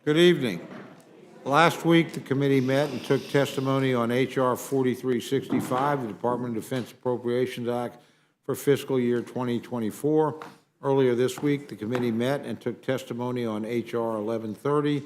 Good evening. Last week, the committee met and took testimony on H.R. 4365, the Department of Defense Appropriations Act for fiscal year 2024. Earlier this week, the committee met and took testimony on H.R. 1130,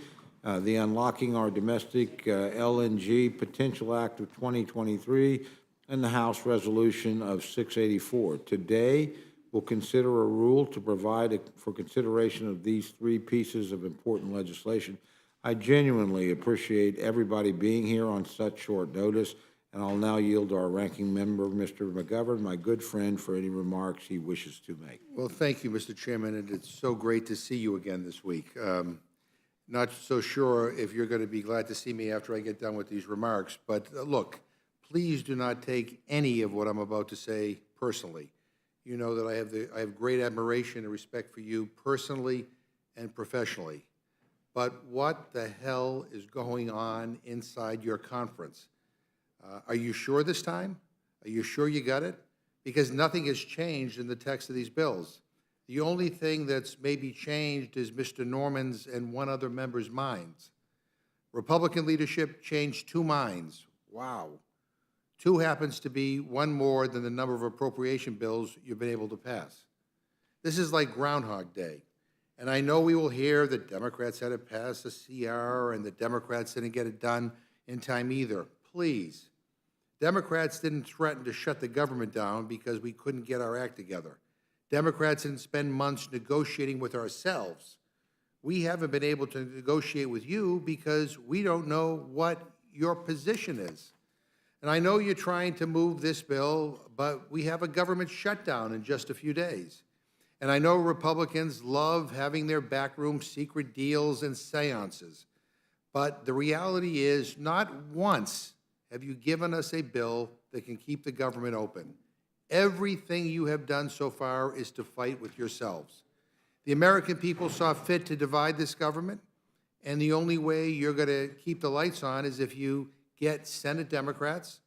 the Unlocking Our Domestic LNG Potential Act of 2023, and the House Resolution of 684. Today, we'll consider a rule to provide for consideration of these three pieces of important legislation. I genuinely appreciate everybody being here on such short notice, and I'll now yield to our ranking member, Mr. McGovern, my good friend, for any remarks he wishes to make. Well, thank you, Mr. Chairman, and it's so great to see you again this week. Not so sure if you're going to be glad to see me after I get done with these remarks, but look, please do not take any of what I'm about to say personally. You know that I have great admiration and respect for you personally and professionally. But what the hell is going on inside your conference? Are you sure this time? Are you sure you got it? Because nothing has changed in the text of these bills. The only thing that's maybe changed is Mr. Norman's and one other member's minds. Republican leadership changed two minds. Wow. Two happens to be one more than the number of appropriation bills you've been able to pass. This is like Groundhog Day. And I know we will hear that Democrats had to pass a CR and the Democrats didn't get it done in time either. Please. Democrats didn't threaten to shut the government down because we couldn't get our act together. Democrats didn't spend months negotiating with ourselves. We haven't been able to negotiate with you because we don't know what your position is. And I know you're trying to move this bill, but we have a government shutdown in just a few days. And I know Republicans love having their backroom secret deals and seances. But the reality is, not once have you given us a bill that can keep the government open. Everything you have done so far is to fight with yourselves. The American people saw fit to divide this government, and the only way you're going to keep the lights on is if you get Senate Democrats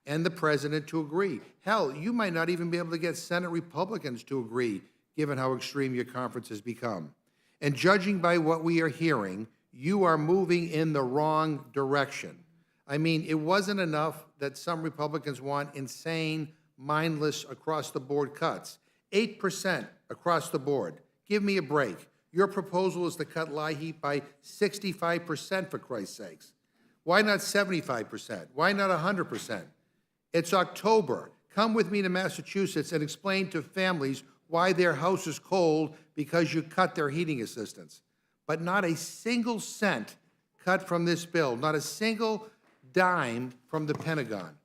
and the president to agree. Hell, you might not even be able to get Senate Republicans to agree, given how extreme your conference has become. And judging by what we are hearing, you are moving in the wrong direction. I mean, it wasn't enough that some Republicans want insane, mindless, across-the-board cuts. 8% across the board. Give me a break. Your proposal is to cut LIHEAP by 65%, for Christ's sakes. Why not 75%? Why not 100%? It's October. Come with me to Massachusetts and explain to families why their house is cold because you cut their heating assistance. But not a single cent cut from this bill, not a single dime from the Pentagon.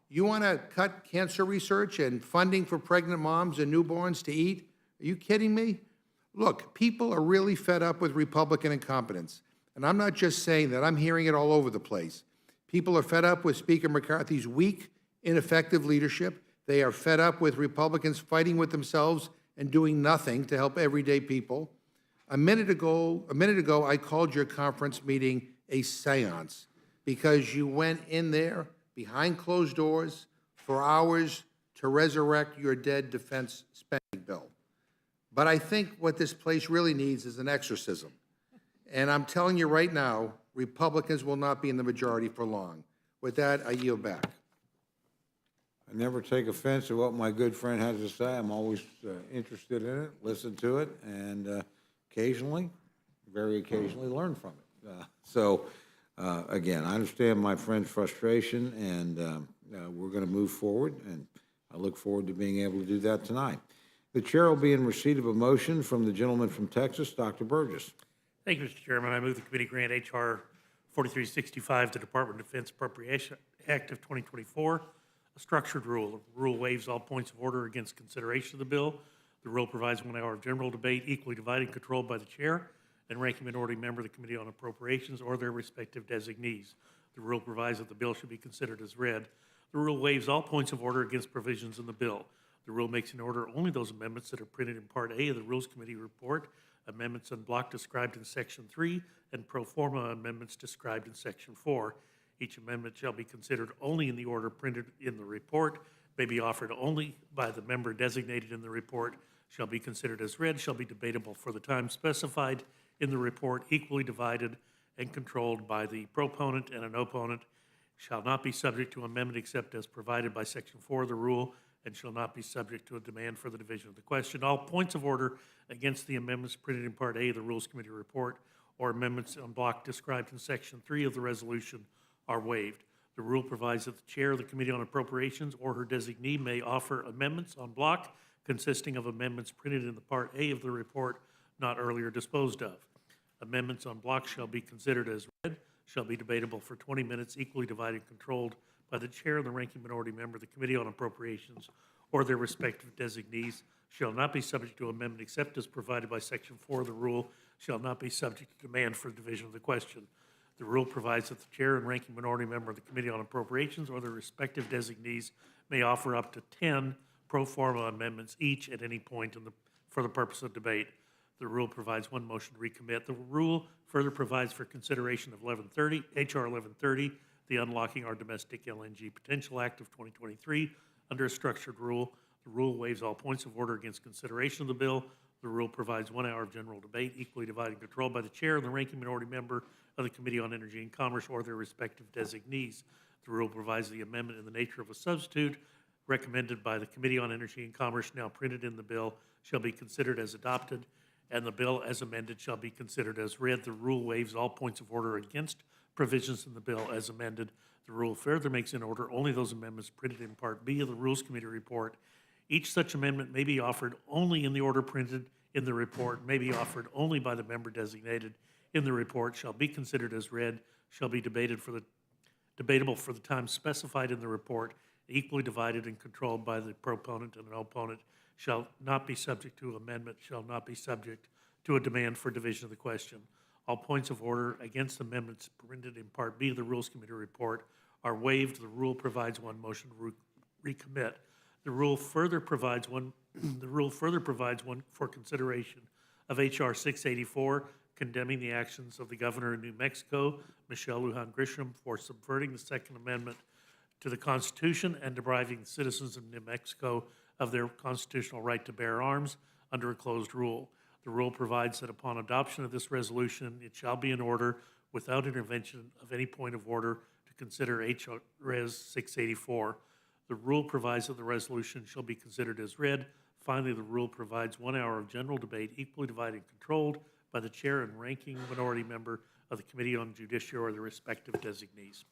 You want to cut cancer research and funding for pregnant moms and newborns to eat? Are you kidding me? Look, people are really fed up with Republican incompetence. And I'm not just saying that, I'm hearing it all over the place. People are fed up with Speaker McCarthy's weak, ineffective leadership. They are fed up with Republicans fighting with themselves and doing nothing to help everyday people. A minute ago, I called your conference meeting a seance because you went in there behind closed doors for hours to resurrect your dead defense spending bill. But I think what this place really needs is an exorcism. And I'm telling you right now, Republicans will not be in the majority for long. With that, I yield back. I never take offense to what my good friend has to say. I'm always interested in it, listen to it, and occasionally, very occasionally, learn from it. Again, I understand my friend's frustration, and we're going to move forward, and I look forward to being able to do that tonight. The chair will be in receipt of a motion from the gentleman from Texas, Dr. Burgess. Thank you, Mr. Chairman. I move the committee grant H.R. 4365, the Department of Defense Appropriation Act of 2024, a structured rule. The rule waives all points of order against consideration of the bill. The rule provides 1 hour of general debate, equally divided and controlled by the chair and ranking minority member of the Committee on Appropriations or their respective designees. The rule provides that the bill should be considered as read. The rule waives all points of order against provisions in the bill. The rule makes in order only those amendments that are printed in Part A of the Rules Committee report, amendments en bloc described in Section 3, and pro forma amendments described in Section 4. Each amendment shall be considered only in the order printed in the report, may be offered only by the member designated in the report, shall be considered as read, shall be debatable for the time specified, in the report equally divided and controlled by the proponent and an opponent, shall not be subject to amendment except as provided by Section 4 of the rule, and shall not be subject to a demand for the division of the question. All points of order against the amendments printed in Part A of the Rules Committee report or amendments en bloc described in Section 3 of the resolution are waived. The rule provides that the chair of the Committee on Appropriations or her designee may offer amendments en bloc consisting of amendments printed in the Part A of the report not earlier disposed of. Amendments en bloc shall be considered as read, shall be debatable for 20 minutes, equally divided and controlled by the chair and the ranking minority member of the Committee on Appropriations or their respective designees, shall not be subject to amendment except as provided by Section 4 of the rule, shall not be subject to demand for division of the question. The rule provides that the chair and ranking minority member of the Committee on Appropriations or their respective designees may offer up to 10 pro forma amendments each at any point for the purpose of debate. The rule provides one motion to recommit. The rule further provides for consideration of H.R. 1130, the Unlocking Our Domestic LNG Potential Act of 2023, under a structured rule. The rule waives all points of order against consideration of the bill. The rule provides 1 hour of general debate, equally divided and controlled by the chair and the ranking minority member of the Committee on Energy and Commerce or their respective designees. The rule provides the amendment in the nature of a substitute recommended by the Committee on Energy and Commerce, now printed in the bill, shall be considered as adopted, and the bill as amended shall be considered as read. The rule waives all points of order against provisions in the bill as amended. The rule further makes in order only those amendments printed in Part B of the Rules Committee report. Each such amendment may be offered only in the order printed in the report, may be offered only by the member designated in the report, shall be considered as read, shall be debatable for the time specified in the report, equally divided and controlled by the proponent and an opponent, shall not be subject to amendment, shall not be subject to a demand for division of the question. All points of order against amendments printed in Part B of the Rules Committee report are waived. The rule provides one motion to recommit. The rule further provides one for consideration of H.R. 684, condemning the actions of the governor of New Mexico, Michelle Lujan Grisham, for subverting the Second Amendment to the Constitution and depriving the citizens of New Mexico of their constitutional right to bear arms under a closed rule. The rule provides that upon adoption of this resolution, it shall be in order without intervention of any point of order to consider H.R. Res. 684. The rule provides that the resolution shall be considered as read. Finally, the rule provides 1 hour of general debate, equally divided and controlled by the chair and ranking minority member of the Committee on Judiciary or the respective designees.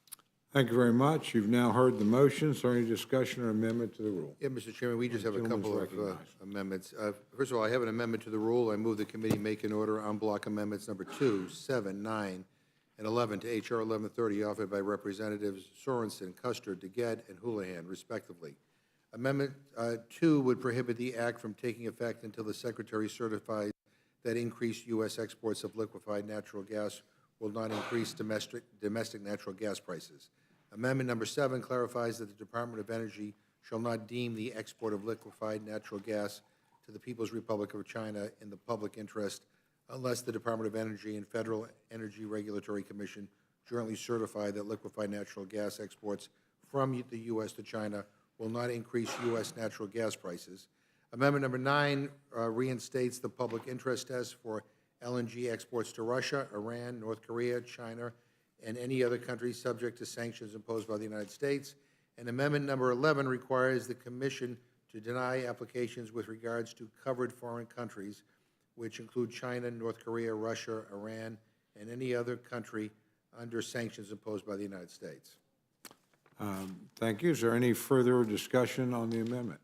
Thank you very much. You've now heard the motion. Is there any discussion or amendment to the rule? Yeah, Mr. Chairman, we just have a Gentleman's couple of recognized. amendments. First of all, I have an amendment to the rule. I move the committee make and order en bloc amendments number 2, 7, 9, and 11 to H.R. 1130 offered by Representatives Sorensen, Custer, DeGette, and Houlihan, respectively. Amendment 2 would prohibit the act from taking effect until the Secretary certifies that increased U.S. exports of liquefied natural gas will not increase domestic natural gas prices. Amendment number 7 clarifies that the Department of Energy shall not deem the export of liquefied natural gas to the People's Republic of China in the public interest unless the Department of Energy and Federal Energy Regulatory Commission jointly certify that liquefied natural gas exports from the U.S. to China will not increase U.S. natural gas prices. Amendment number 9 reinstates the public interest test for LNG exports to Russia, Iran, North Korea, China, and any other country subject to sanctions imposed by the United States. And Amendment number 11 requires the Commission to deny applications with regards to covered foreign countries, which include China, North Korea, Russia, Iran, and any other country under sanctions imposed by the United States. Thank you. Is there any further discussion on the amendment?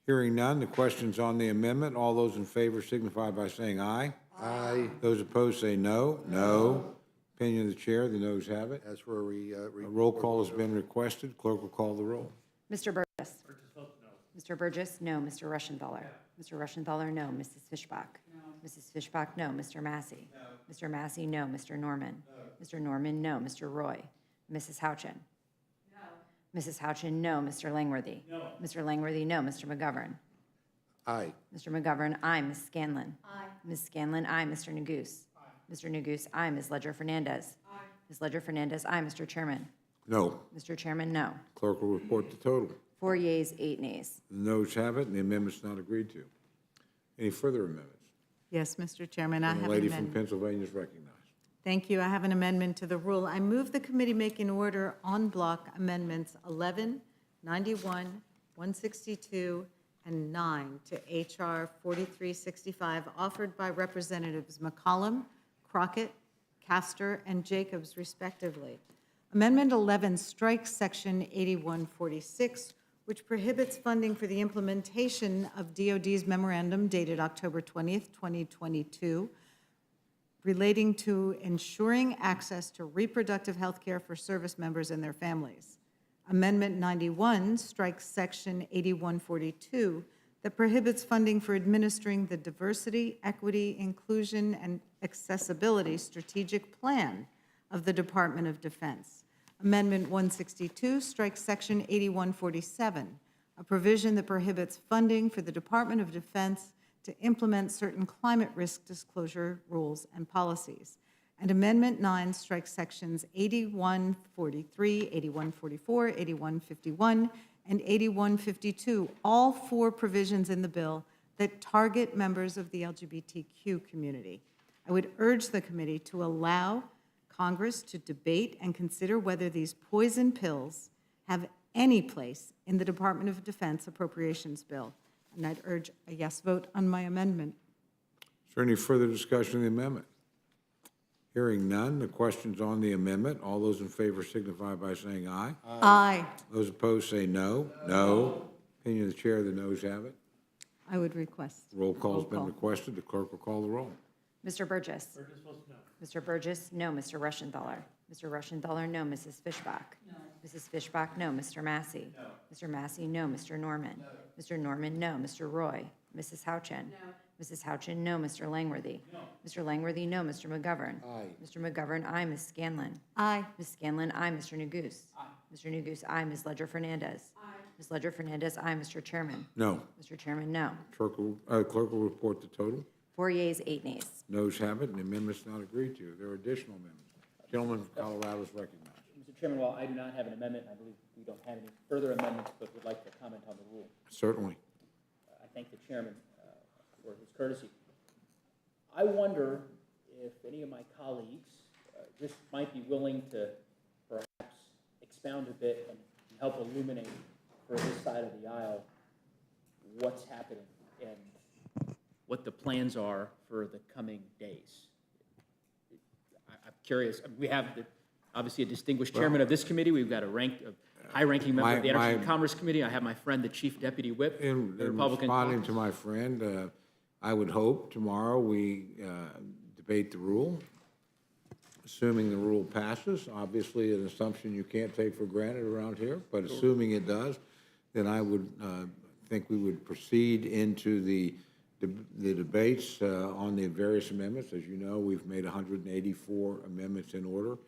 Hearing none, the question's on the amendment. All those in favor signify by saying aye. Aye. Those opposed say no. No. Opinion of the chair, the noes have it. As for A roll call has been requested. Clerk will call the roll. Mr. Burgess. Mr. Burgess, no. Mr. Rushenthaler. Mr. Rushenthaler, no. Mrs. Fishbach. No. Mrs. Fishbach, no. Mr. Massey. No. Mr. Massey, no. Mr. Norman. No. Mr. Norman, no. Mr. Roy. Mrs. Houchin. No. Mrs. Houchin, no. Mr. Langworthy. No. Mr. Langworthy, no. Mr. McGovern. Aye. Mr. McGovern, aye. Ms. Scanlon. Aye. Ms. Scanlon, aye. Mr. Neguse. Aye. Mr. Neguse, aye. Ms. Ledger Fernandez. Aye. Ms. Ledger Fernandez, aye. Mr. Chairman. No. Mr. Chairman, no. Clerk will report the total. 4 yeas, 8 nays. The noes have it, and the amendment's not agreed to. Any further amendments? Yes, Mr. Chairman, I And the have an lady from amendment. Pennsylvania is recognized. Thank you. I have an amendment to the rule. I move the committee make in order en bloc amendments 11, 91, 162, and 9 to H.R. 4365 offered by Representatives McCollum, Crockett, Castor, and Jacobs respectively. Amendment 11 strikes Section 8146, which prohibits funding for the implementation of DOD's memorandum dated October 20th, 2022, relating to ensuring access to reproductive health care for service members and their families. Amendment 91 strikes Section 8142 that prohibits funding for administering the Diversity, Equity, Inclusion, and Accessibility Strategic Plan of the Department of Defense. Amendment 162 strikes Section 8147, a provision that prohibits funding for the Department of Defense to implement certain climate risk disclosure rules and policies. And Amendment 9 strikes Sections 8143, 8144, 8151, and 8152, all four provisions in the bill that target members of the LGBTQ community. I would urge the committee to allow Congress to debate and consider whether these poison pills have any place in the Department of Defense appropriations bill. And I'd urge a yes vote on my amendment. Is there any further discussion of the amendment? Hearing none, the question's on the amendment. All those in favor signify by saying aye. Aye. Those opposed say no. No. Opinion of the chair, the noes have it. I would request. Roll call's been call. requested. The clerk will call the roll. Mr. Burgess. Burgess votes no. Mr. Burgess, no. Mr. Rushenthaler. Mr. Rushenthaler, no. Mrs. Fishbach. No. Mrs. Fishbach, no. Mr. Massey. No. Mr. Massey, no. Mr. Norman. No. Mr. Norman, no. Mr. Roy. Mrs. Houchin. No. Mrs. Houchin, no. Mr. Langworthy. No. Mr. Langworthy, no. Mr. McGovern. Aye. Mr. McGovern, aye. Ms. Scanlon. Aye. Ms. Scanlon, aye. Mr. Neguse. Aye. Mr. Neguse, aye. Ms. Ledger Fernandez. Aye. Ms. Ledger Fernandez, aye. Mr. Chairman. No. Mr. Chairman, no. Clerk will report the total. 4 yeas, 8 nays. Noes have it, and the amendment's not agreed to. There are additional amendments. Gentleman from Colorado is recognized. Mr. Chairman, while I do not have an amendment, I believe we don't have any further amendments, but would like to comment on the rule. Certainly. I thank the chairman for his courtesy. I wonder if any of my colleagues just might be willing to perhaps expound a bit and help illuminate for this side of the aisle what's happening and what the plans are for the coming days. I'm curious. We have obviously a distinguished chairman of this committee. We've got a high-ranking member of the Energy and Commerce Committee. I have my friend, the Chief Deputy Whip, In the Republican responding caucus. to my friend, I would hope tomorrow we debate the rule. Assuming the rule passes, obviously an assumption you can't take for granted around here, but assuming it does, then I would think we would proceed into the debates on the various amendments. As you know, we've made 184 amendments in order.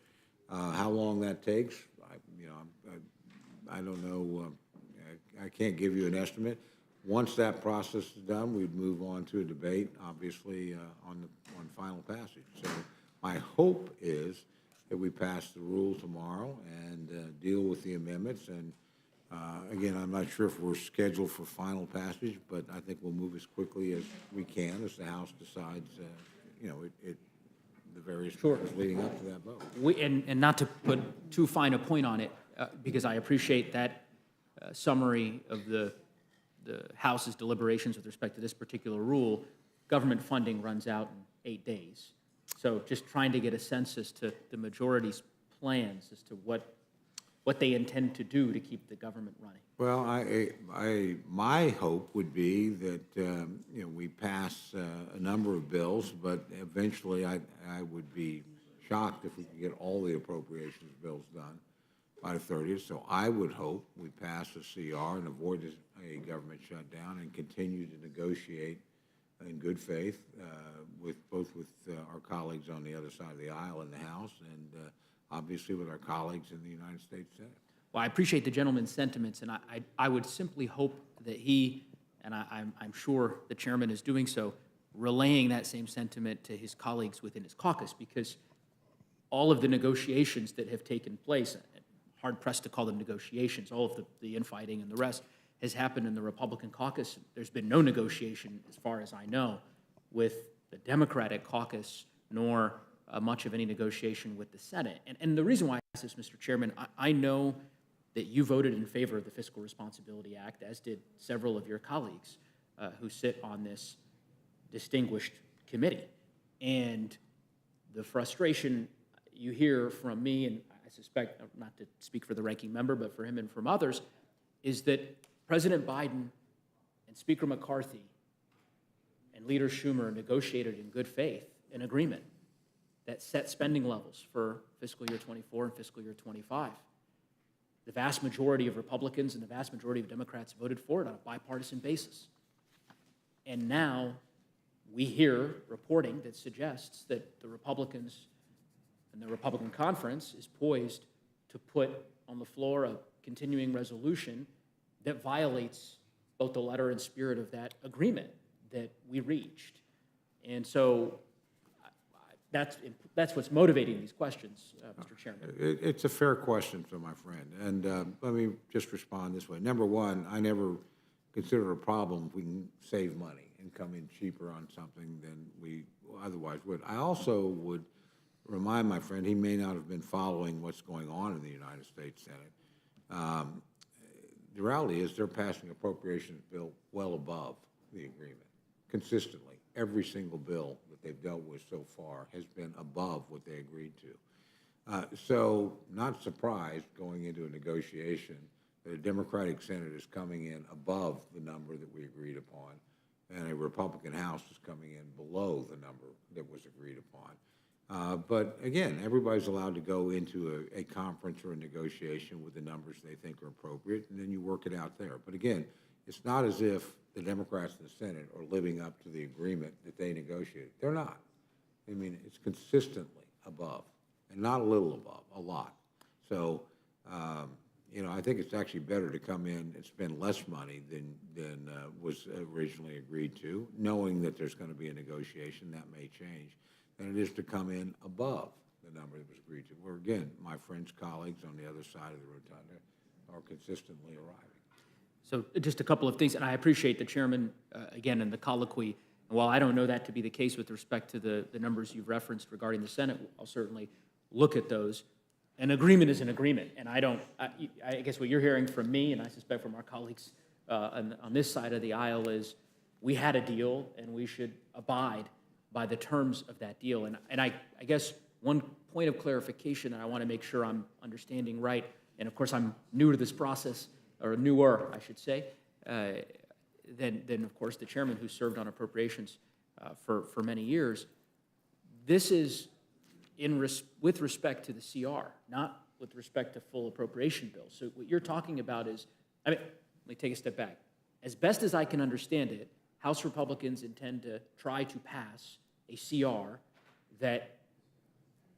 How long that takes, I don't know. I can't give you an estimate. Once that process is done, we'd move on to a debate, obviously, on final passage. So my hope is that we pass the rule tomorrow and deal with the amendments. And again, I'm not sure if we're scheduled for final passage, but I think we'll move as quickly as we can as the House decides, the various matters leading up to that vote. And not to put too fine a point on it, because I appreciate that summary of the House's deliberations with respect to this particular rule. Government funding runs out in 8 days. So just trying to get a sense as to the majority's plans as to what they intend to do to keep the government running. Well, my hope would be that, we pass a number of bills, but eventually I would be shocked if we could get all the appropriations bills done by the 30th. So I would hope we pass a CR and avoid a government shutdown and continue to negotiate in good faith with our colleagues on the other side of the aisle in the House and obviously with our colleagues in the United States Senate. Well, I appreciate the gentleman's sentiments, and I would simply hope that he, and I'm sure the chairman is doing so, relaying that same sentiment to his colleagues within his caucus, because all of the negotiations that have taken place, hard-pressed to call them negotiations, all of the infighting and the rest, has happened in the Republican caucus. There's been no negotiation, as far as I know, with the Democratic caucus nor much of any negotiation with the Senate. And the reason why I ask this, Mr. Chairman, I know that you voted in favor of the Fiscal Responsibility Act, as did several of your colleagues who sit on this distinguished committee. And the frustration you hear from me, and I suspect, not to speak for the ranking member, but for him and from others, is that President Biden and Speaker McCarthy and Leader Schumer negotiated in good faith an agreement that set spending levels for fiscal year 24 and fiscal year 25. The vast majority of Republicans and the vast majority of Democrats voted for it on a bipartisan basis. And now we hear reporting that suggests that the Republicans and the Republican conference is poised to put on the floor a continuing resolution that violates both the letter and spirit of that agreement that we reached. And so that's what's motivating these questions, Mr. Chairman. It's a fair question, so my friend, and let me just respond this way. Number one, I never consider it a problem if we can save money and come in cheaper on something than we otherwise would. I also would remind my friend, he may not have been following what's going on in the United States Senate. The reality is they're passing appropriations bill well above the agreement, consistently. Every single bill that they've dealt with so far has been above what they agreed to. So not surprised going into a negotiation that a Democratic Senate is coming in above the number that we agreed upon, and a Republican House is coming in below the number that was agreed upon. But again, everybody's allowed to go into a conference or a negotiation with the numbers they think are appropriate, and then you work it out there. But again, it's not as if the Democrats in the Senate are living up to the agreement that they negotiated. They're not. I mean, it's consistently above, and not a little above, a lot. So, you know, I think it's actually better to come in and spend less money than was originally agreed to, knowing that there's going to be a negotiation that may change, than it is to come in above the number that was agreed to, where, again, my friends, colleagues on the other side of the rotunda are consistently arriving. So just a couple of things, and I appreciate the chairman, again, in the colloquy. And while I don't know that to be the case with respect to the numbers you've referenced regarding the Senate, I'll certainly look at those. An agreement is an agreement, and I guess what you're hearing from me, and I suspect from our colleagues on this side of the aisle, is we had a deal, and we should abide by the terms of that deal. And I guess one point of clarification that I want to make sure I'm understanding right, and of course I'm new to this process, or newer, I should say, than of course the chairman who served on appropriations for many years. This is with respect to the CR, not with respect to full appropriation bills. So what you're talking about is, let me take a step back. As best as I can understand it, House Republicans intend to try to pass a CR that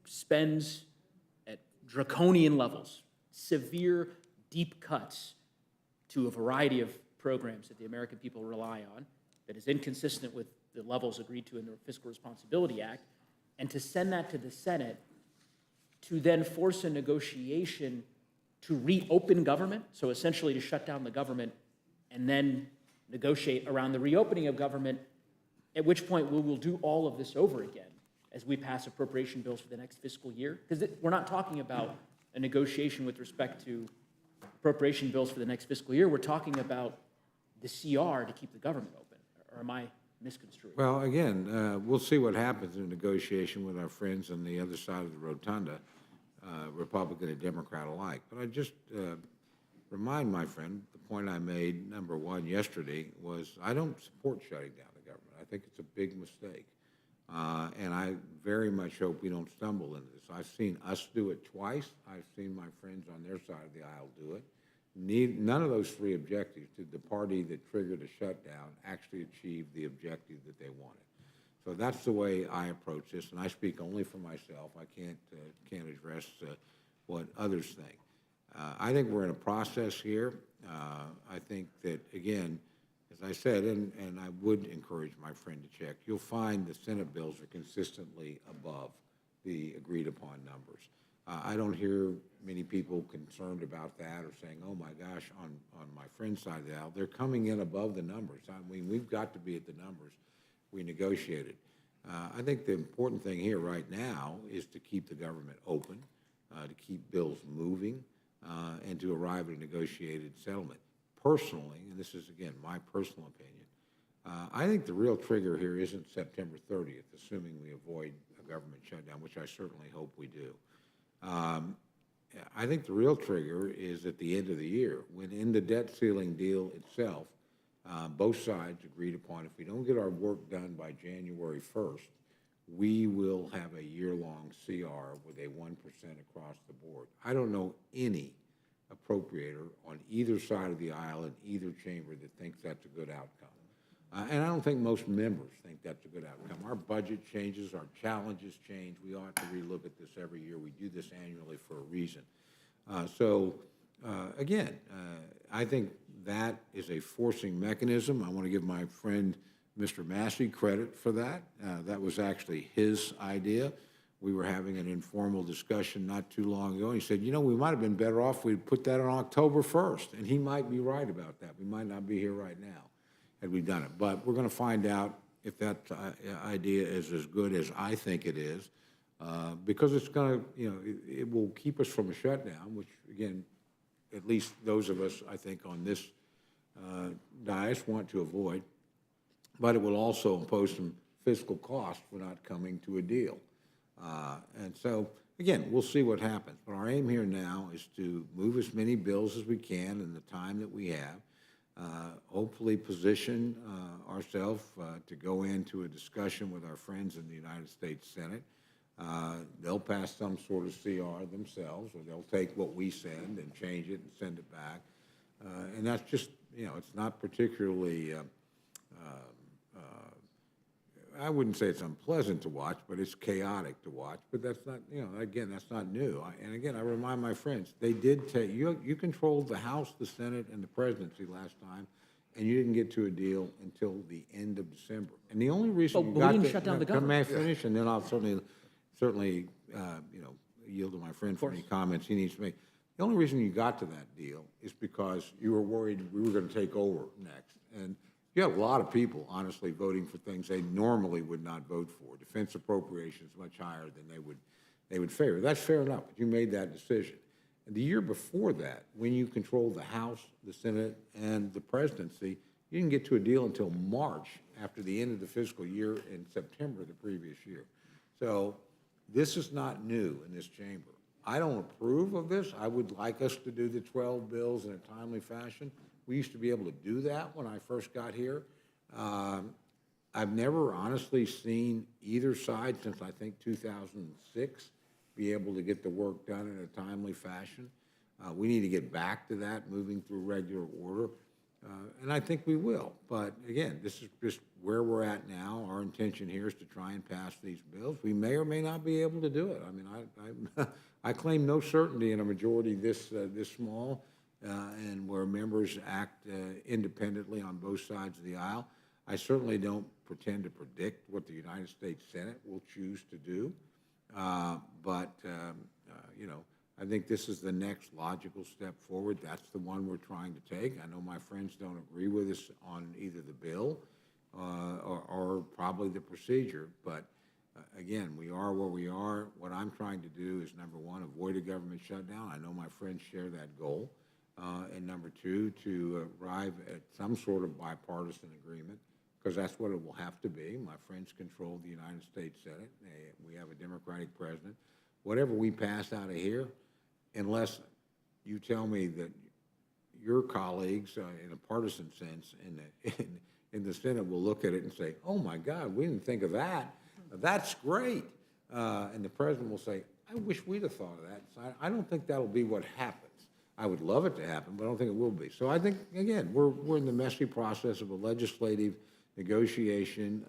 spends at draconian levels, severe, deep cuts to a variety of programs that the American people rely on, that is inconsistent with the levels agreed to in the Fiscal Responsibility Act, and to send that to the Senate to then force a negotiation to reopen government, so essentially to shut down the government and then negotiate around the reopening of government, at which point we will do all of this over again as we pass appropriation bills for the next fiscal year. Because we're not talking about a negotiation with respect to appropriation bills for the next fiscal year. We're talking about the CR to keep the government open. Or am I misconstruing? Well, again, we'll see what happens in negotiation with our friends on the other side of the rotunda, Republican and Democrat alike. But I just remind my friend, the point I made, number one, yesterday, was I don't support shutting down the government. I think it's a big mistake. And I very much hope we don't stumble into this. I've seen us do it twice. I've seen my friends on their side of the aisle do it. None of those three objectives did the party that triggered a shutdown actually achieve the objective that they wanted. So that's the way I approach this, and I speak only for myself. I can't address what others think. I think we're in a process here. I think that, again, as I said, and I would encourage my friend to check, you'll find the Senate bills are consistently above the agreed-upon numbers. I don't hear many people concerned about that or saying, oh, my gosh, on my friend's side of the aisle. They're coming in above the numbers. I mean, we've got to be at the numbers we negotiated. I think the important thing here right now is to keep the government open, to keep bills moving, and to arrive at a negotiated settlement. Personally, and this is, again, my personal opinion, I think the real trigger here isn't September 30th, assuming we avoid a government shutdown, which I certainly hope we do. I think the real trigger is at the end of the year, when in the debt ceiling deal itself, both sides agreed upon, if we don't get our work done by January 1st, we will have a year-long CR with a 1% across the board. I don't know any appropriator on either side of the aisle in either chamber that thinks that's a good outcome. And I don't think most members think that's a good outcome. Our budget changes, our challenges change. We ought to relook at this every year. We do this annually for a reason. Again, I think that is a forcing mechanism. I want to give my friend Mr. Massey credit for that. That was actually his idea. We were having an informal discussion not too long ago. He said, you know, we might have been better off if we'd put that on October 1st. And he might be right about that. We might not be here right now had we done it. But we're going to find out if that idea is as good as I think it is, because it's going to, you know, it will keep us from a shutdown, which, again, at least those of us, I think, on this dais want to avoid. But it will also impose some fiscal cost for not coming to a deal. And so, again, we'll see what happens. But our aim here now is to move as many bills as we can in the time that we have, hopefully position ourselves to go into a discussion with our friends in the United States Senate. They'll pass some sort of CR themselves, or they'll take what we send and change it and send it back. And that's just, you know, it's not particularly I wouldn't say it's unpleasant to watch, but it's chaotic to watch. But that's not, you know, again, that's not new. And again, I remind my friends, they did take, you controlled the House, the Senate, and the presidency last time, and you didn't get to a deal until the end of December. And the only reason you but got we didn't to, shut down the May I government. finish? And then I'll certainly, you know, yield to my friend for any comments he needs to make. The only reason you got to that deal is because you were worried we were going to take over next. And you have a lot of people, honestly, voting for things they normally would not vote for. Defense appropriations much higher than they would favor. That's fair enough, but you made that decision. And the year before that, when you controlled the House, the Senate, and the presidency, you didn't get to a deal until March, after the end of the fiscal year in September of the previous year. So this is not new in this chamber. I don't approve of this. I would like us to do the 12 bills in a timely fashion. We used to be able to do that when I first got here. I've never honestly seen either side since, I think, 2006 be able to get the work done in a timely fashion. We need to get back to that, moving through regular order, and I think we will. But again, this is just where we're at now. Our intention here is to try and pass these bills. We may or may not be able to do it. I mean, I claim no certainty in a majority this small, and where members act independently on both sides of the aisle. I certainly don't pretend to predict what the United States Senate will choose to do, but you know, I think this is the next logical step forward. That's the one we're trying to take. I know my friends don't agree with us on either the bill or probably the procedure, but again, we are where we are. What I'm trying to do is, number one, avoid a government shutdown. I know my friends share that goal. And number two, to arrive at some sort of bipartisan agreement, because that's what it will have to be. My friends control the United States Senate. We have a Democratic president. Whatever we pass out of here, unless you tell me that your colleagues, in a partisan sense, in the Senate will look at it and say, oh my God, we didn't think of that. That's great. And the president will say, I wish we'd have thought of that. So I don't think that'll be what happens. I would love it to happen, but I don't think it will be. So I think, again, we're in the messy process of a legislative negotiation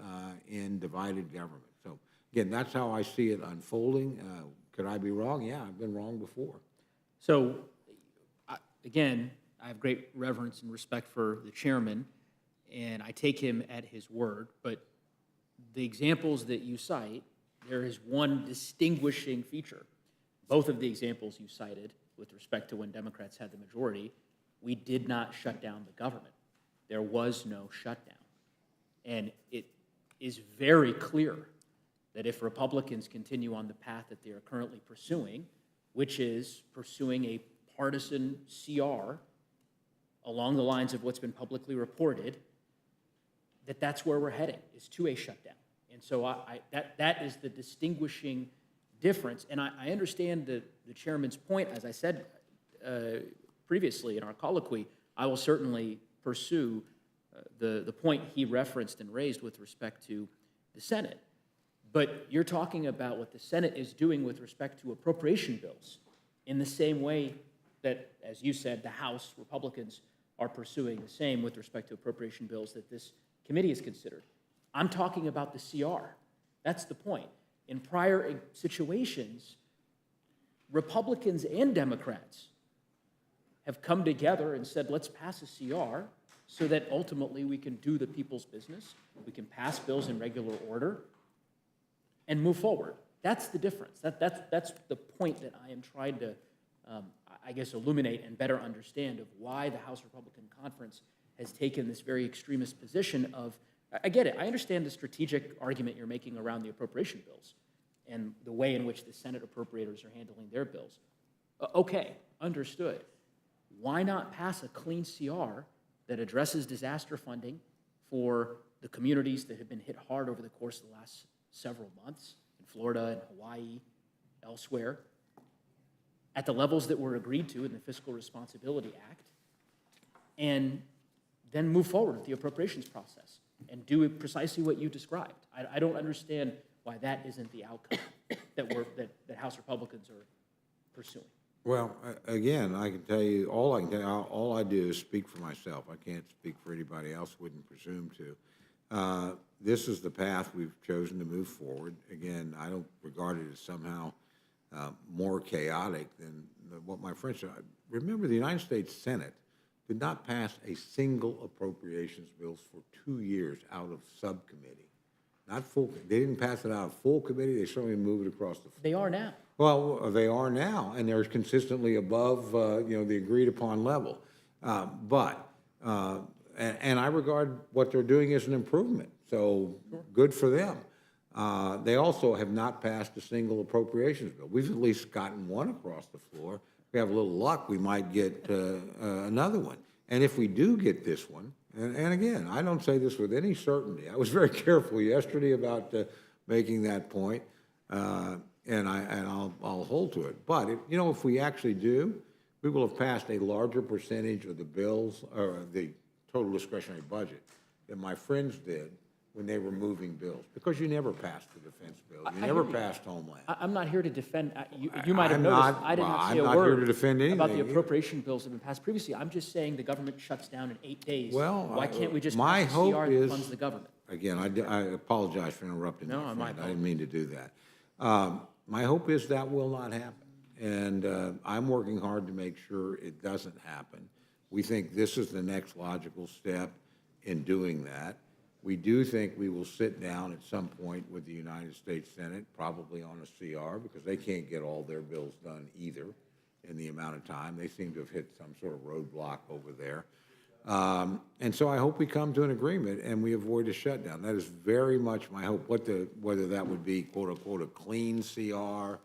in divided government. So, again, that's how I see it unfolding. Could I be wrong? Yeah, I've been wrong before. So, again, I have great reverence and respect for the chairman, and I take him at his word, but the examples that you cite, there is one distinguishing feature. Both of the examples you cited, with respect to when Democrats had the majority, we did not shut down the government. There was no shutdown. And it is very clear that if Republicans continue on the path that they are currently pursuing, which is pursuing a partisan CR along the lines of what's been publicly reported, that's where we're heading, is to a shutdown. And so that is the distinguishing difference. And I understand the chairman's point. As I said previously in our colloquy, I will certainly pursue the point he referenced and raised with respect to the Senate. But you're talking about what the Senate is doing with respect to appropriation bills in the same way that, as you said, the House Republicans are pursuing the same with respect to appropriation bills that this committee has considered. I'm talking about the CR. That's the point. In prior situations, Republicans and Democrats have come together and said, let's pass a CR so that ultimately we can do the people's business, we can pass bills in regular order, and move forward. That's the difference. That's the point that I am trying to, I guess, illuminate and better understand of why the House Republican Conference has taken this very extremist position of, I get it, I understand the strategic argument you're making around the appropriation bills and the way in which the Senate appropriators are handling their bills. Okay, understood. Why not pass a clean CR that addresses disaster funding for the communities that have been hit hard over the course of the last several months in Florida and Hawaii, elsewhere, at the levels that were agreed to in the Fiscal Responsibility Act, and then move forward with the appropriations process and do precisely what you described. I don't understand why that isn't the outcome that House Republicans are pursuing. Well, again, I can tell you, all I do is speak for myself. I can't speak for anybody else, wouldn't presume to. This is the path we've chosen to move forward. Again, I don't regard it as somehow more chaotic than what my friends said. Remember, the United States Senate did not pass a single appropriations bill for 2 years out of subcommittee. Not full, they didn't pass it out of full committee, they certainly moved it across the floor. They are now. Well, they are now, and they're consistently above, the agreed-upon level. And I regard what they're doing as an improvement, so good for them. They also have not passed a single appropriations bill. We've at least gotten one across the floor. If we have a little luck, we might get another one. And if we do get this one, and again, I don't say this with any certainty. I was very careful yesterday about making that point, and I'll hold to it. But if we actually do, we will have passed a larger percentage of the bills or the total discretionary budget than my friends did when they were moving bills, because you never passed the defense bill. You never passed Homeland. I'm not here to defend, you might have I'm noticed, not- I did not say a I'm not here word to defend about the anything. appropriation bills that have been passed previously. I'm just saying the government shuts down in 8 days. Well, Why can't we just my pass a hope CR that is- funds the government? Again, I apologize for interrupting No, my my friend. I didn't mean to do that. My hope is that will not happen, and I'm working hard to make sure it doesn't happen. We think this is the next logical step in doing that. We do think we will sit down at some point with the United States Senate, probably on a CR, because they can't get all their bills done either in the amount of time. They seem to have hit some sort of roadblock over there. And so I hope we come to an agreement and we avoid a shutdown. That is very much my hope. Whether that would be, quote unquote, a clean CR,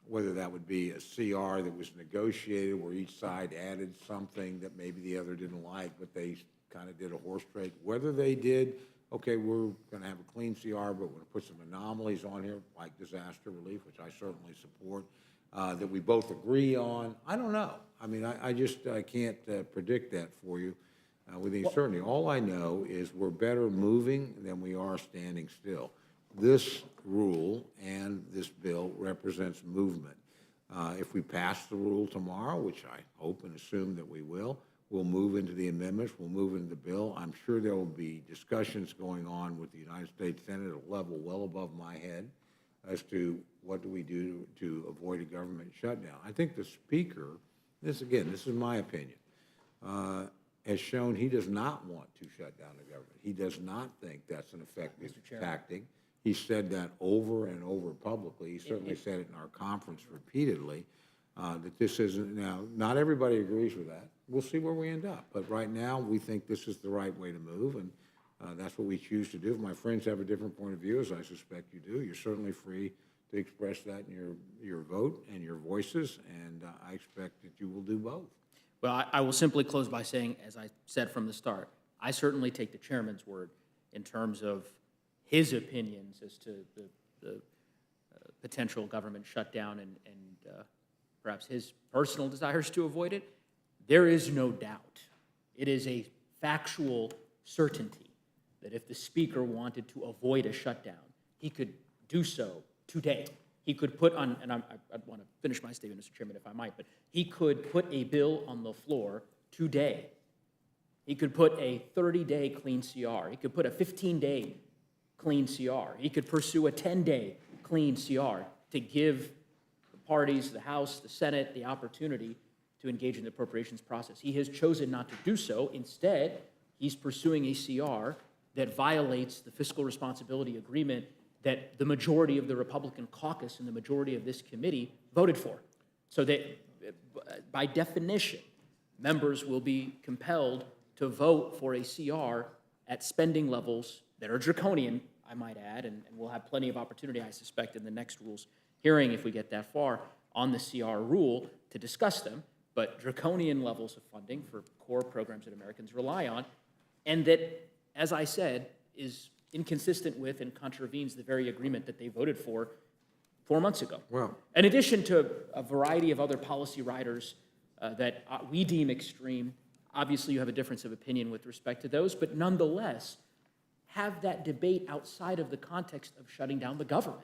whether that would be a CR that was negotiated where each side added something that maybe the other didn't like, but they kind of did a horse trade. Whether they did, okay, we're going to have a clean CR, but we're going to put some anomalies on here, like disaster relief, which I certainly support, that we both agree on. I don't know. I mean, I can't predict that for you with any certainty. All I know is we're better moving than we are standing still. This rule and this bill represents movement. If we pass the rule tomorrow, which I hope and assume that we will, we'll move into the amendments, we'll move into the bill. I'm sure there will be discussions going on with the United States Senate at a level well above my head as to what do we do to avoid a government shutdown. I think the Speaker, this is my opinion, has shown he does not want to shut down the government. He does not think that's an effective tactic. He said that over and over publicly. He certainly said it in our conference repeatedly, that this isn't, now, not everybody agrees with that. We'll see where we end up. But right now, we think this is the right way to move, and That's what we choose to do. If my friends have a different point of view, as I suspect you do, you're certainly free to express that in your vote and your voices, and I expect that you will do both. Well, I will simply close by saying, as I said from the start, I certainly take the chairman's word in terms of his opinions as to the potential government shutdown and perhaps his personal desires to avoid it. There is no doubt. It is a factual certainty that if the speaker wanted to avoid a shutdown, he could do so today. He could put on, and I want to finish my statement, Mr. Chairman, if I might, but he could put a bill on the floor today. He could put a 30-day clean CR. He could put a 15-day clean CR. He could pursue a 10-day clean CR to give the parties, the House, the Senate, the opportunity to engage in the appropriations process. He has chosen not to do so. Instead, he's pursuing a CR that violates the fiscal responsibility agreement that the majority of the Republican caucus and the majority of this committee voted for. So that, by definition, members will be compelled to vote for a CR at spending levels that are draconian, I might add, and we'll have plenty of opportunity, I suspect, in the next rules hearing, if we get that far, on the CR rule to discuss them, but draconian levels of funding for core programs that Americans rely on, and that, as I said, is inconsistent with and contravenes the very agreement that they voted for 4 months ago. Well, In addition to a variety of other policy riders that we deem extreme, obviously you have a difference of opinion with respect to those, but nonetheless, have that debate outside of the context of shutting down the government.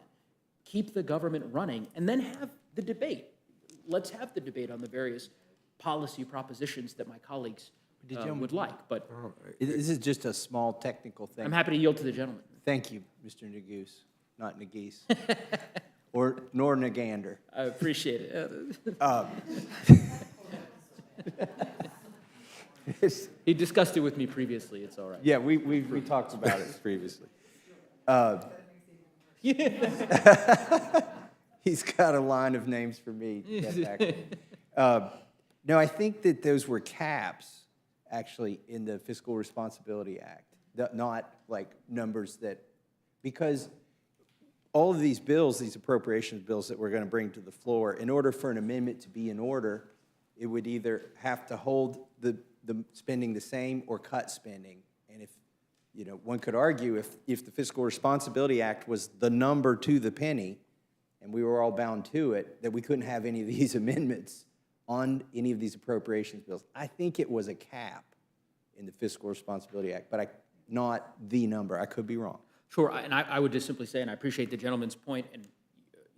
Keep the government running, and then have the debate. Let's have the debate on the various policy propositions that my colleagues would like, but This is just a small technical thing. I'm happy to yield to the gentleman. Thank you, Mr. Neguse, not Negese, nor Negander. I appreciate it. He discussed it with me previously, it's all right. Yeah, we talked about it previously. He's got a line of names for me to get back. No, I think that those were caps, actually, in the Fiscal Responsibility Act, not like numbers that, because all of these bills, these appropriations bills that we're going to bring to the floor, in order for an amendment to be in order, it would either have to hold the spending the same or cut spending. And if, one could argue if the Fiscal Responsibility Act was the number to the penny, and we were all bound to it, that we couldn't have any of these amendments on any of these appropriations bills. I think it was a cap in the Fiscal Responsibility Act, but not the number. I could be wrong. Sure, and I would just simply say, and I appreciate the gentleman's point, and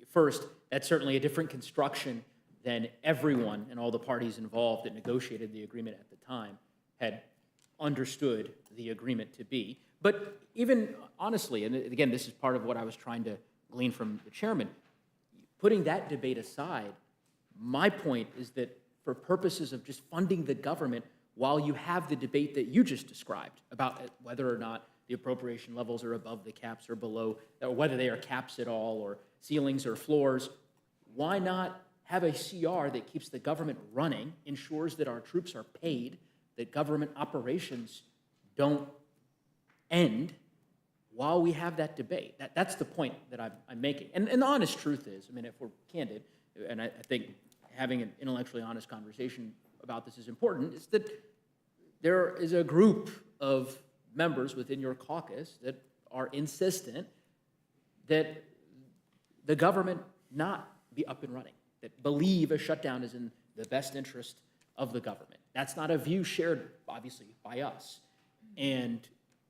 first, that's certainly a different construction than everyone and all the parties involved that negotiated the agreement at the time had understood the agreement to be. But even honestly, and again, this is part of what I was trying to glean from the chairman, putting that debate aside, my point is that for purposes of just funding the government, while you have the debate that you just described about whether or not the appropriation levels are above the caps or below, or whether they are caps at all or ceilings or floors, why not have a CR that keeps the government running, ensures that our troops are paid, that government operations don't end while we have that debate? That's the point that I'm making. And the honest truth is, I mean, if we're candid, and I think having an intellectually honest conversation about this is important, is that there is a group of members within your caucus that are insistent that the government not be up and running, that believe a shutdown is in the best interest of the government. That's not a view shared, obviously, by us. And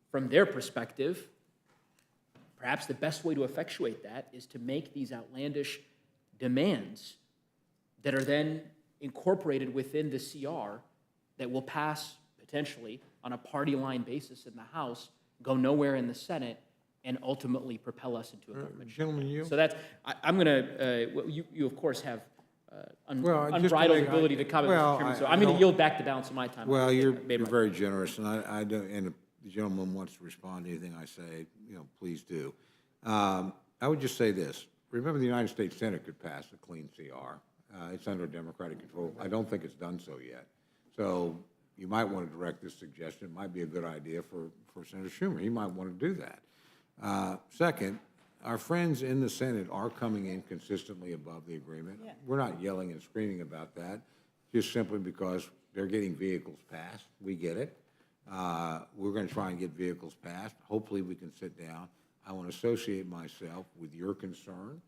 from their perspective, perhaps the best way to effectuate that is to make these outlandish demands that are then incorporated within the CR that will pass potentially on a party line basis in the House, go nowhere in the Senate, and ultimately propel us into a government. Gentlemen, you? So that's, I'm going to, you of course have Well, just to unbridled make- ability to comment, well, Mr. Chairman, so I I'm going to don't- yield back the balance of my time. Well, I've you're made my very generous, and I don't, and if the gentleman wants to respond to anything I say, please do. I would just say this. Remember, the United States Senate could pass a clean CR. It's under Democratic control. I don't think it's done so yet. So you might want to direct this suggestion. It might be a good idea for Senator Schumer. He might want to do that. Second, our friends in the Senate are coming in consistently above the agreement. We're not yelling and screaming about that, just simply because they're getting vehicles passed. We get it. We're going to try and get vehicles passed. Hopefully, we can sit down. I want to associate myself with your concern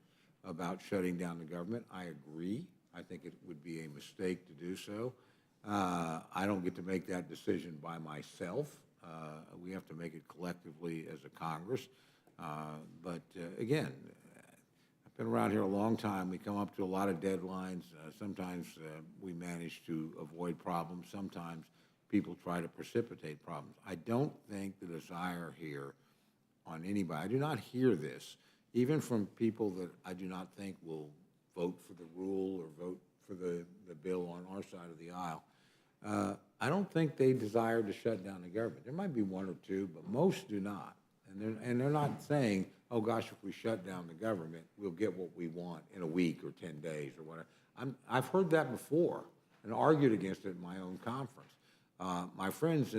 about shutting down the government. I agree. I think it would be a mistake to do so. I don't get to make that decision by myself. We have to make it collectively as a Congress. But again, I've been around here a long time. We come up to a lot of deadlines. Sometimes we manage to avoid problems. Sometimes people try to precipitate problems. I don't think the desire here on anybody, I do not hear this, even from people that I do not think will vote for the rule or vote for the bill on our side of the aisle. I don't think they desire to shut down the government. There might be one or two, but most do not. And they're not saying, oh gosh, if we shut down the government, we'll get what we want in a week or 10 days or whatever. I've heard that before and argued against it in my own conference. My friends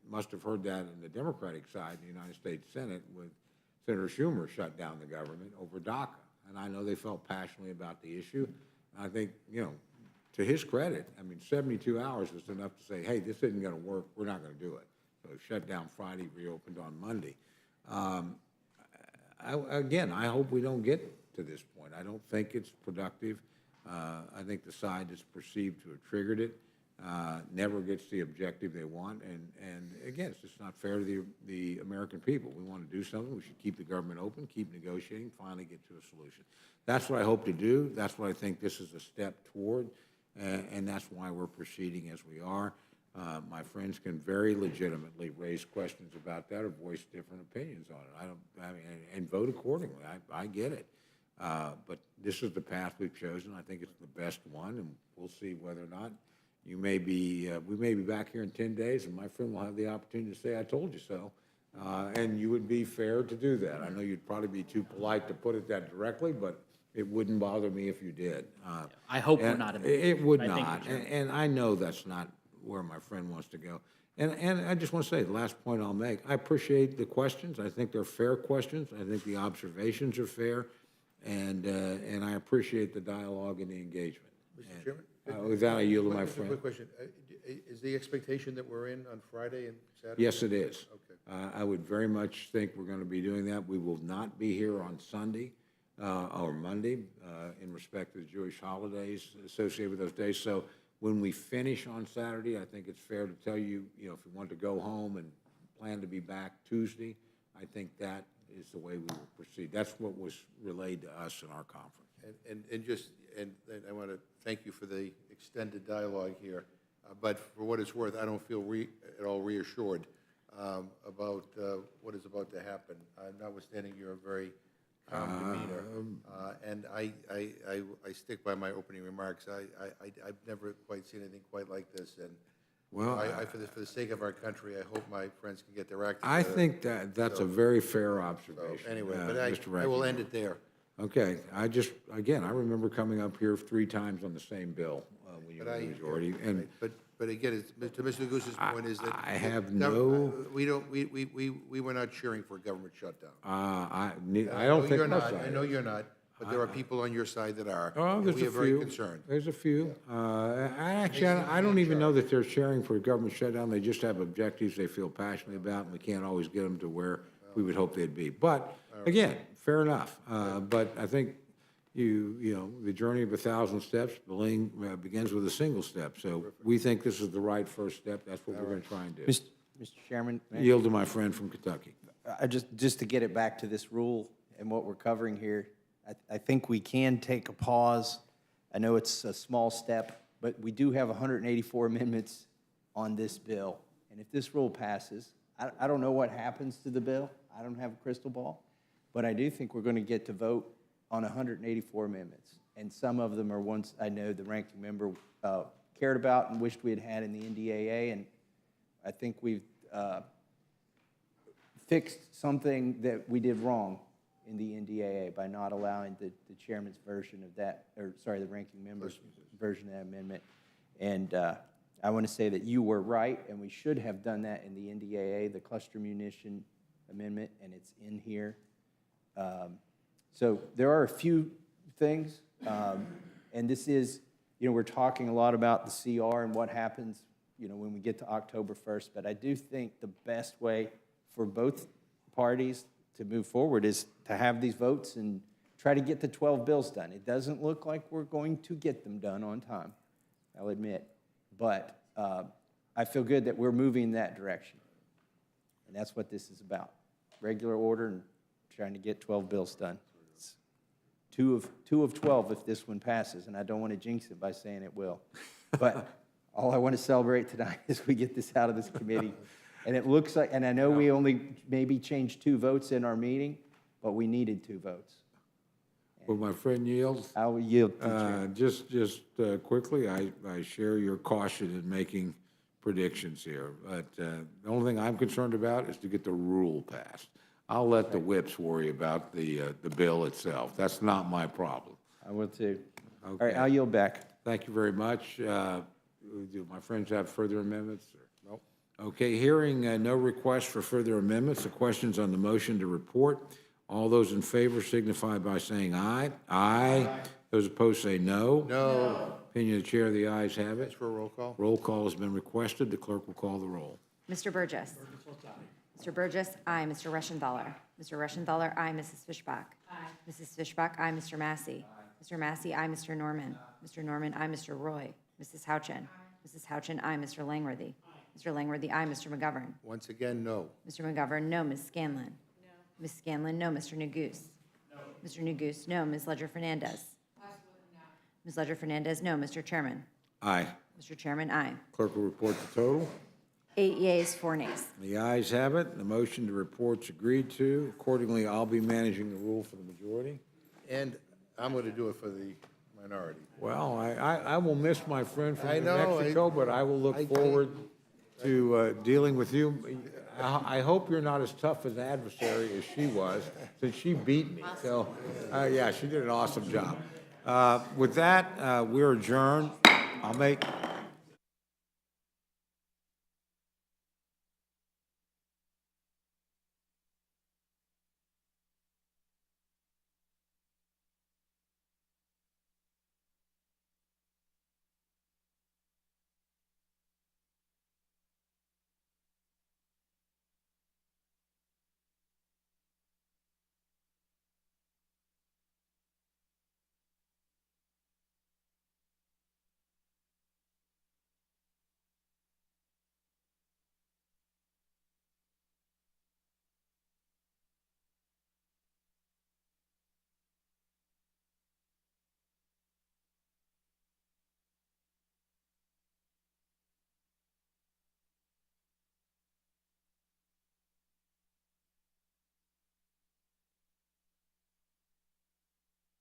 must have heard that in the Democratic side in the United States Senate with Senator Schumer shut down the government over DACA. And I know they felt passionately about the issue. I think, to his credit, 72 hours was enough to say, hey, this isn't going to work. We're not going to do it. So shut down Friday, reopened on Monday. I hope we don't get to this point. I don't think it's productive. I think the side that's perceived to have triggered it never gets the objective they want. And again, it's just not fair to the American people. We want to do something. We should keep the government open, keep negotiating, finally get to a solution. That's what I hope to do. That's what I think this is a step toward. And that's why we're proceeding as we are. My friends can very legitimately raise questions about that or voice different opinions on it. And vote accordingly. I get it. But this is the path we've chosen. I think it's the best one, and we'll see whether or not we may be back here in 10 days, and my friend will have the opportunity to say, I told you so. And you would be fair to do that. I know you'd probably be too polite to put it that directly, but it wouldn't bother me if you did. I hope we're not in the. It would I think not, you're right. and I know that's not where my friend wants to go. And I just want to say, the last point I'll make, I appreciate the questions. I think they're fair questions. I think the observations are fair, and I appreciate the dialogue and the engagement. Mr. Chairman? With that, I yield to my Just a friend. quick question. Is the expectation that we're in on Friday and Saturday? Yes, it is. Okay. I would very much think we're going to be doing that. We will not be here on Sunday or Monday in respect to the Jewish holidays associated with those days. So when we finish on Saturday, I think it's fair to tell you, if you want to go home and plan to be back Tuesday, I think that is the way we will proceed. That's what was relayed to us in our conference. And I want to thank you for the extended dialogue here. But for what it's worth, I don't feel at all reassured about what is about to happen, notwithstanding your very calm demeanor. And I stick by my opening remarks. I've never quite seen anything quite like this. And Well, for the sake of our country, I hope my friends can get their act I together. think that's a very fair So observation. anyway, but Mr. I will Ranking end Member. it there. Okay, I remember coming up here 3 times on the same bill when you were in the majority, and But again, to Mr. Goose's point is that. I have We were not cheering for a government shutdown. I I don't know think you're my not. side I know is. you're not, but there are people on your side that are. Oh, and there's we a are very few. concerned. There's a few. I don't even know that they're sharing for a government shutdown. They just have objectives they feel passionately about, and we can't always get them to where we would hope they'd be. But again, fair enough. But I think the journey of 1,000 steps begins with a single step. So we think this is the right first step. That's what we're going to try and do. Mr. Chairman, Yield to my friend from Kentucky. just to get it back to this rule and what we're covering here, I think we can take a pause. I know it's a small step, but we do have 184 amendments on this bill. And if this rule passes, I don't know what happens to the bill. I don't have a crystal ball. But I do think we're going to get to vote on 184 amendments. And some of them are ones I know the ranking member cared about and wished we had in the NDAA. And I think we've fixed something that we did wrong in the NDAA by not allowing the chairman's version of that, the ranking member's version of that amendment. And I want to say that you were right, and we should have done that in the NDAA, the cluster munition amendment, and it's in here. So there are a few things, and this is, we're talking a lot about the CR and what happens, when we get to October 1st, but I do think the best way for both parties to move forward is to have these votes and try to get the 12 bills done. It doesn't look like we're going to get them done on time, I'll admit, but I feel good that we're moving in that direction, and that's what this is about, regular order and trying to get 12 bills done. It's two of 12 if this one passes, and I don't want to jinx it by saying it will. But all I want to celebrate tonight is we get this out of this committee. And it looks like, and I know we only maybe changed 2 votes in our meeting, but we needed 2 votes. Will my friend yield? I will yield to the chair. Just quickly, I share your caution in making predictions here, but the only thing I'm concerned about is to get the rule passed. I'll let the whips worry about the bill itself. That's not my problem. I will too. All Okay. right, I'll yield back. Thank you very much. Do my friends have further amendments? Nope. Okay, hearing no request for further amendments, the questions on the motion to report. All those in favor signify by saying aye. Aye. Those opposed say no. No. Opinion of the chair, the ayes have it. Ask for a roll call. Roll call has been requested. The clerk will call the roll. Mr. Burgess. Mr. Burgess, aye. Mr. Reschenthaler. Mr. Reschenthaler, aye. Mrs. Fischbach. Aye. Mrs. Fischbach, aye. Mr. Massey. Mr. Massey, aye. Mr. Norman. Mr. Norman, aye. Mr. Roy. Mrs. Houchin. Mrs. Houchin, aye. Mr. Langworthy. Mr. Langworthy, aye. Mr. McGovern. Once again, no. Mr. McGovern, no. Ms. Scanlon. No. Ms. Scanlon, no. Mr. Neguse. No. Mr. Neguse, no. Ms. Ledger Fernandez. Ms. Ledger Fernandez, no. Mr. Chairman. Aye. Mr. Chairman, aye. Clerk will report the total. 8 yeas, 4 nays. The ayes have it. The motion to report's agreed to. Accordingly, I'll be managing the rule for the majority. And I'm going to do it for the minority. Well, I will miss my friend from I New know, Mexico, but I will look forward to dealing with you. I hope you're not as tough an adversary as she was, since she beat me. So, yeah, she did an awesome job. With that, we're adjourned. I'll make